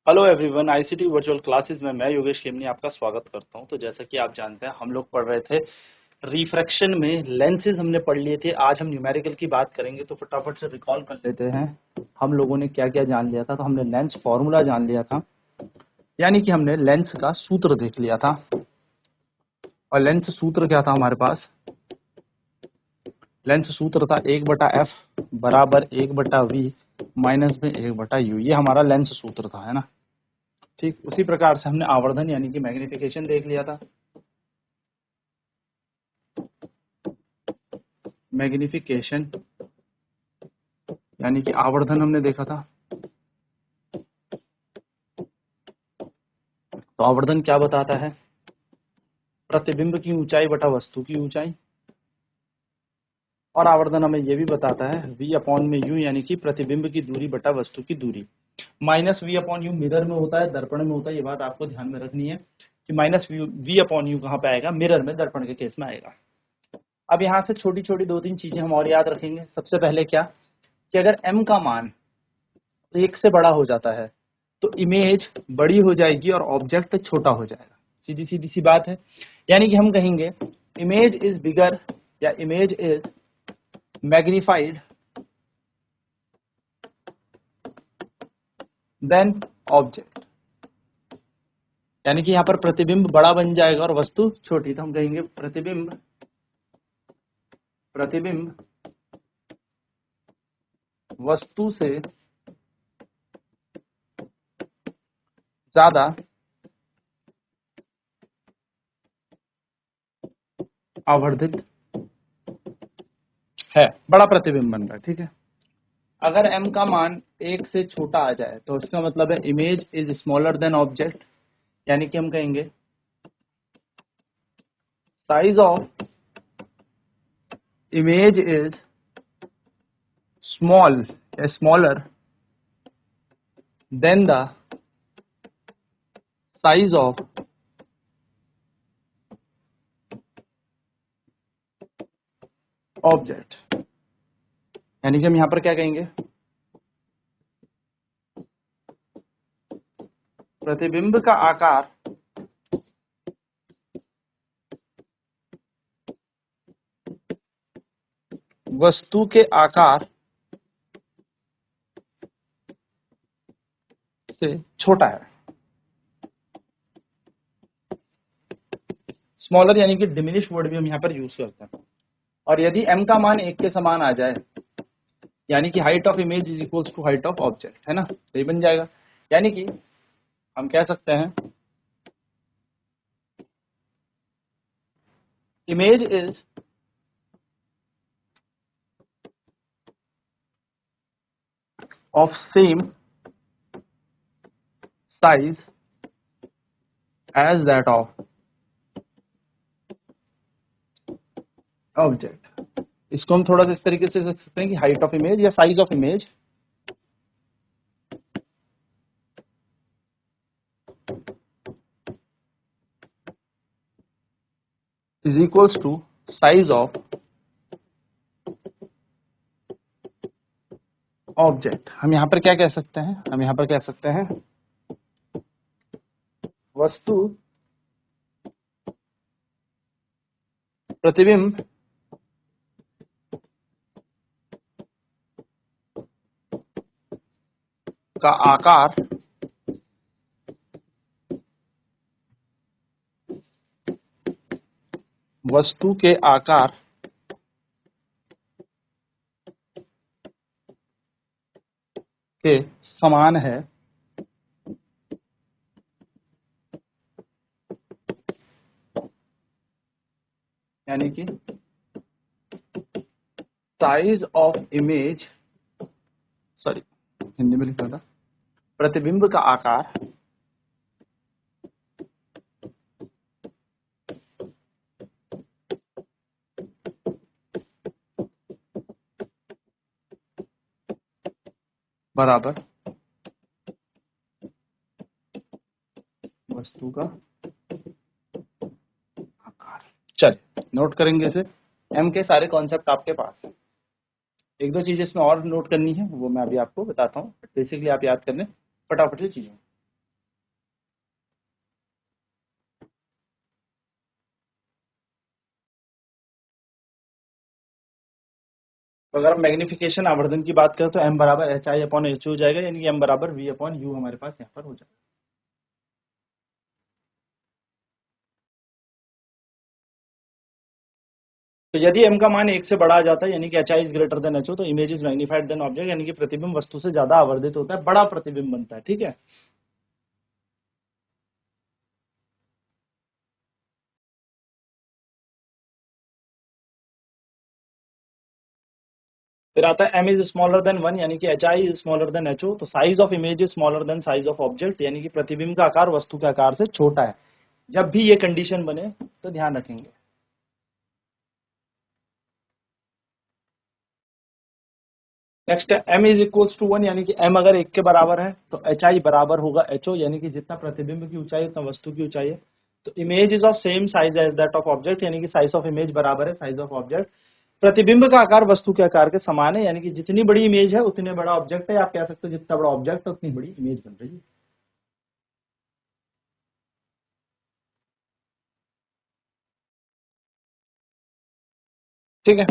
Hello everyone, ICT virtual classes में मैं योगेश खेमनी आपका स्वागत करता हूं। तो जैसा कि आप जानते हैं, हम लोग पढ़ रहे थे रिफ्रैक्शन में लेंसेज हमने पढ़ लिए थे। आज हम न्यूमेरिकल की बात करेंगे, तो फटाफट से रिकॉल कर लेते हैं हम लोगों ने क्या क्या जान लिया था। तो हमने लेंस फॉर्मूला जान लिया था, यानी कि हमने लेंस का सूत्र देख लिया था। और लेंस सूत्र क्या था हमारे पास? लेंस सूत्र था 1/f बराबर 1/v माइनस में 1/u। ये हमारा लेंस सूत्र था, है ना। ठीक उसी प्रकार से हमने आवर्धन यानी कि मैग्निफिकेशन देख लिया था। मैग्निफिकेशन यानी कि आवर्धन हमने देखा था। तो आवर्धन क्या बताता है? प्रतिबिंब की ऊंचाई बटा वस्तु की ऊंचाई। और आवर्धन हमें यह भी बताता है v/u यानी कि प्रतिबिंब की दूरी बटा वस्तु की दूरी। माइनस v/u मिरर में होता है, दर्पण में होता है। ये बात आपको ध्यान में रखनी है कि माइनस v/u कहाँ पे आएगा? मिरर में, दर्पण के केस में आएगा। अब यहाँ से छोटी छोटी दो तीन चीजें हम और याद रखेंगे। सबसे पहले क्या कि अगर m का मान 1 से बड़ा हो जाता है तो इमेज बड़ी हो जाएगी और ऑब्जेक्ट छोटा हो जाएगा। सीधी सीधी सी बात है। यानी कि हम कहेंगे इमेज इज बिगर या image is magnified then object. यानी कि यहाँ पर प्रतिबिंब बड़ा बन जाएगा और वस्तु छोटी। तो हम कहेंगे प्रतिबिंब वस्तु से ज्यादा आवर्धित है, बड़ा प्रतिबिंब बन रहा है। ठीक है। अगर m का मान 1 से छोटा आ जाए तो इसका मतलब है image is smaller than object. यानी कि हम कहेंगे size of image is small या smaller than the size of object. यानी कि हम यहां पर क्या कहेंगे? प्रतिबिंब का आकार वस्तु के आकार से छोटा है। स्मॉलर यानी कि डिमिनिश वर्ड भी हम यहाँ पर यूज करते हैं। और यदि m का मान 1 के समान आ जाए यानी कि height of image is equals to height of object, है ना। तो ये बन जाएगा। यानी कि हम कह सकते हैं image is of same size as that of object. इसको हम थोड़ा सा इस तरीके से लिख सकते हैं कि हाइट ऑफ इमेज या size of image is equals to size of object. हम यहां पर क्या कह सकते हैं? हम यहां पर कह सकते हैं वस्तु प्रतिबिंब का आकार वस्तु के आकार के समान है यानी कि size of image, sorry Hindi में लिखा था, प्रतिबिंब का आकार बराबर वस्तु का आकार। चलिए नोट करेंगे इसे। एम के सारे कॉन्सेप्ट आपके पास है। एक दो चीजें इसमें और नोट करनी है, वो मैं अभी आपको बताता हूँ। बेसिकली आप याद कर लें फटाफट से चीजों। तो अगर हम मैग्निफिकेशन आवर्धन की बात करें तो m बराबर एच आई अपॉन एच हो जाएगा, यानी कि m बराबर v अपॉन यू हमारे पास यहाँ पर हो जाएगा। तो यदि m का मान 1 से बड़ा आ जाता है, यानी कि H I is greater than H O, तो image is magnified than object, यानी कि प्रतिबिंब वस्तु से ज्यादा आवर्धित होता है, बड़ा प्रतिबिंब बनता है। ठीक है, फिर आता है m इज स्मॉलर देन 1, यानी कि H I is smaller than H O, तो size of image is smaller than size of object, यानी कि प्रतिबिंब का आकार वस्तु के आकार से छोटा है। जब भी ये कंडीशन बने तो ध्यान रखेंगे। नेक्स्ट है m इज इक्वल्स टू 1, यानी कि m अगर 1 के बराबर है तो एच आई बराबर होगा एच ओ, यानी कि जितना प्रतिबिंब की ऊंचाई उतना वस्तु की ऊंचाई है। तो image is of same size as that of object, यानी कि साइज ऑफ इमेज बराबर है साइज ऑफ ऑब्जेक्ट। प्रतिबिंब का आकार वस्तु के आकार के समान है, यानी कि जितनी बड़ी इमेज है उतने बड़ा ऑब्जेक्ट है। आप कह सकते हो जितना बड़ा ऑब्जेक्ट है उतनी बड़ी इमेज बन रही है। ठीक है,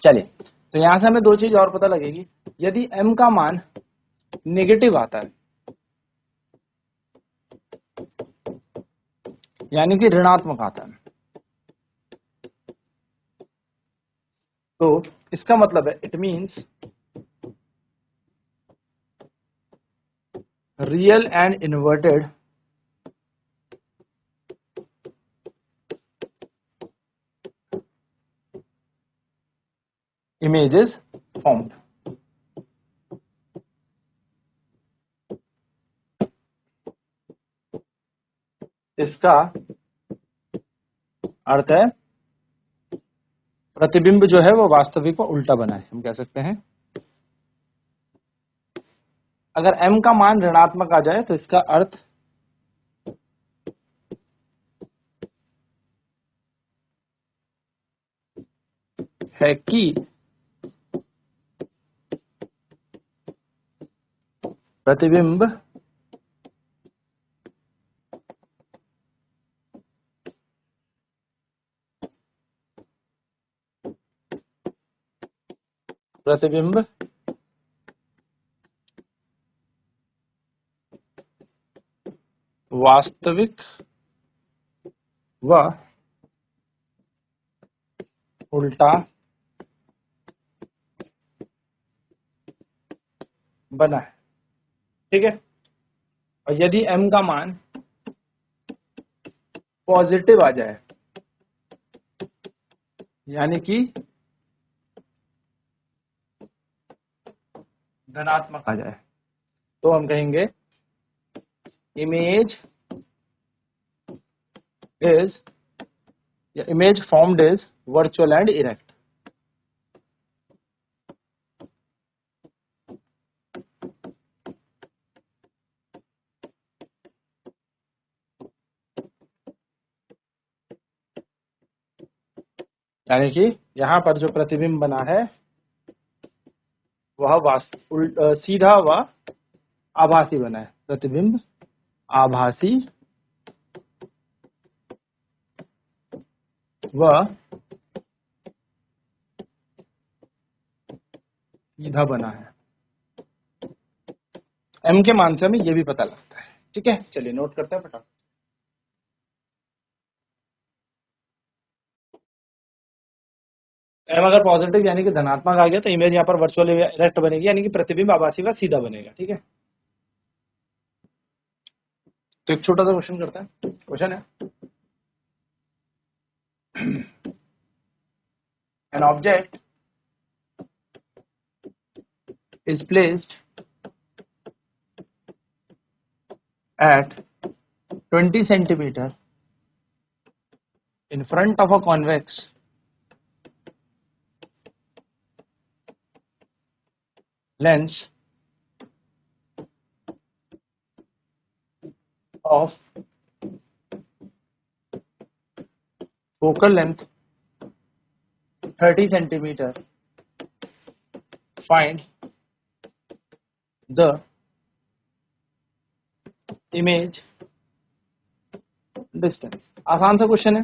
चलिए, तो यहां से हमें दो चीज और पता लगेगी। यदि m का मान नेगेटिव आता है, यानी कि ऋणात्मक आता है, तो इसका मतलब है it means real and inverted images formed. इसका अर्थ है प्रतिबिंब जो है वो वास्तविक और उल्टा बना है, हम कह सकते हैं। अगर m का मान ऋणात्मक आ जाए तो इसका अर्थ है कि प्रतिबिंब प्रतिबिंब वास्तविक व उल्टा बना है। ठीक है, और यदि m का मान पॉजिटिव आ जाए, यानी कि धनात्मक आ जाए, तो हम कहेंगे इमेज इज या image formed is virtual and erect. यानी कि यहाँ पर जो प्रतिबिंब बना है वह सीधा व आभासी बना है। प्रतिबिंब आभासी व सीधा बना है। m के मान से हमें यह भी पता लगता है। ठीक है, चलिए नोट करते हैं फटाफट। m अगर पॉजिटिव यानी कि धनात्मक आ गया तो इमेज यहाँ पर वर्चुअल इरेक्ट बनेगी, यानी कि प्रतिबिंब आभासी व सीधा बनेगा। ठीक है, तो एक छोटा सा क्वेश्चन करते हैं। क्वेश्चन है an object is placed at 20 centimeter in front of a convex lens of focal length 30 centimeter. Find the image distance। आसान सा क्वेश्चन है,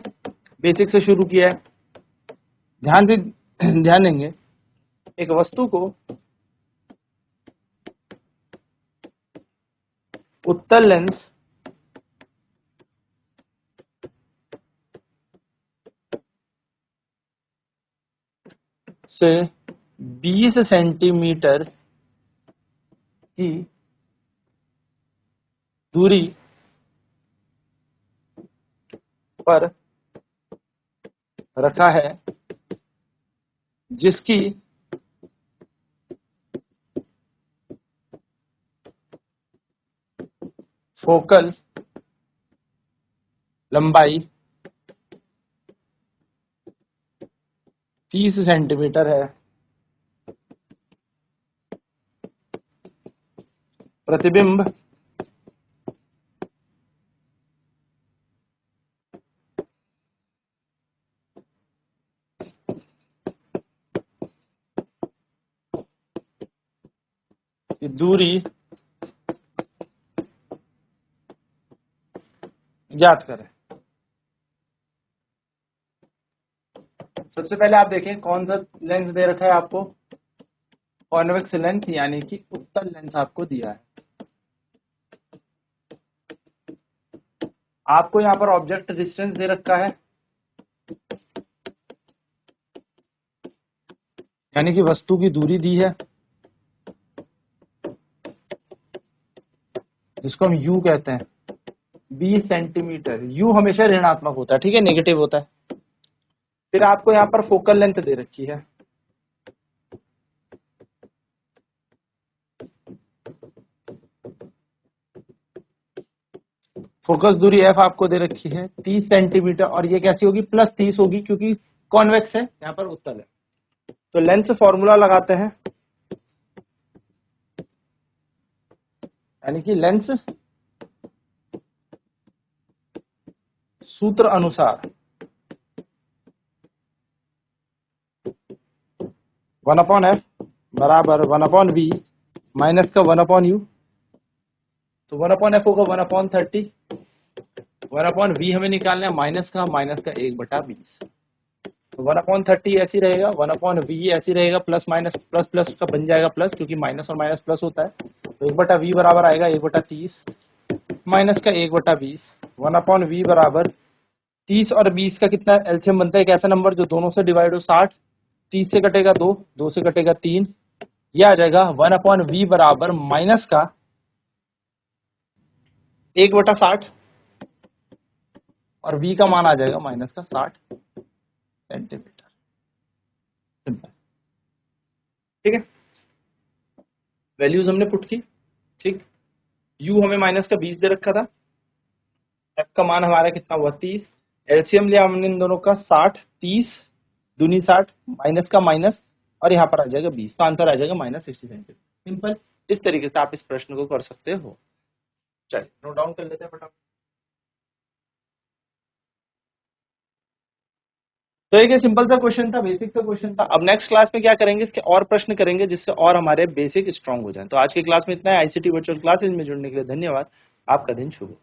बेसिक से शुरू किया है। ध्यान से ध्यान देंगे एक वस्तु को उत्तल लेंस से 20 सेंटीमीटर की दूरी पर रखा है, जिसकी फोकल लंबाई 30 सेंटीमीटर है। प्रतिबिंब की दूरी ज्ञात करें। सबसे पहले आप देखें कौन सा लेंस दे रखा है आपको, कॉन्वेक्स लेंस यानी कि उत्तल लेंस आपको दिया है। आपको यहाँ पर ऑब्जेक्ट डिस्टेंस दे रखा है, यानी कि वस्तु की दूरी दी है, जिसको हम u कहते हैं, 20 सेंटीमीटर। u हमेशा ऋणात्मक होता है, ठीक है, नेगेटिव होता है। फिर आपको यहाँ पर फोकल लेंथ दे रखी है, फोकस दूरी f आपको दे रखी है 30 सेंटीमीटर, और ये कैसी होगी, प्लस 30 होगी, क्योंकि कॉन्वेक्स है, यहाँ पर उत्तल है। तो लेंस फॉर्मूला लगाते हैं, यानी कि लेंस सूत्र अनुसार 1/f बराबर 1/v माइनस का 1/u। तो 1/f होगा 1/30, 1/v हमें निकालना है, माइनस का 1/20। तो 1/30 ऐसी रहेगा, 1/v ऐसी रहेगा, प्लस माइनस प्लस प्लस का बन जाएगा प्लस, क्योंकि माइनस और माइनस प्लस होता है। तो 1/v बराबर आएगा 1/30 माइनस का 1/20। 1/v बराबर 30 और 20 का कितना एलसीएम बनता है, एक ऐसा नंबर जो दोनों से डिवाइड हो, 60। 30 से कटेगा 2, 2 से कटेगा 3, यह आ जाएगा 1/v बराबर माइनस का 1/60, और v का मान आ जाएगा माइनस का 60 सेंटीमीटर। सिंपल, ठीक है। वैल्यूज हमने पुट की, ठीक। u हमें माइनस का 20 दे रखा था, f का मान हमारा कितना हुआ 30, एलसीएम लिया हमने इन दोनों का 60, 30 दूनी 60 माइनस का माइनस, और यहाँ पर आ जाएगा 20, तो आंसर आ जाएगा -60 सेंटीमीटर। सिंपल, इस तरीके से आप इस प्रश्न को कर सकते हो। चलिए नोट डाउन कर लेते हैं फटाफट। तो एक सिंपल सा क्वेश्चन था, बेसिक सा क्वेश्चन था। अब नेक्स्ट क्लास में क्या करेंगे, इसके और प्रश्न करेंगे, जिससे और हमारे बेसिक स्ट्रांग हो जाए। तो आज की क्लास में इतना है। आईसीटी वर्चुअल क्लासेज में जुड़ने के लिए धन्यवाद। आपका दिन शुभ हो।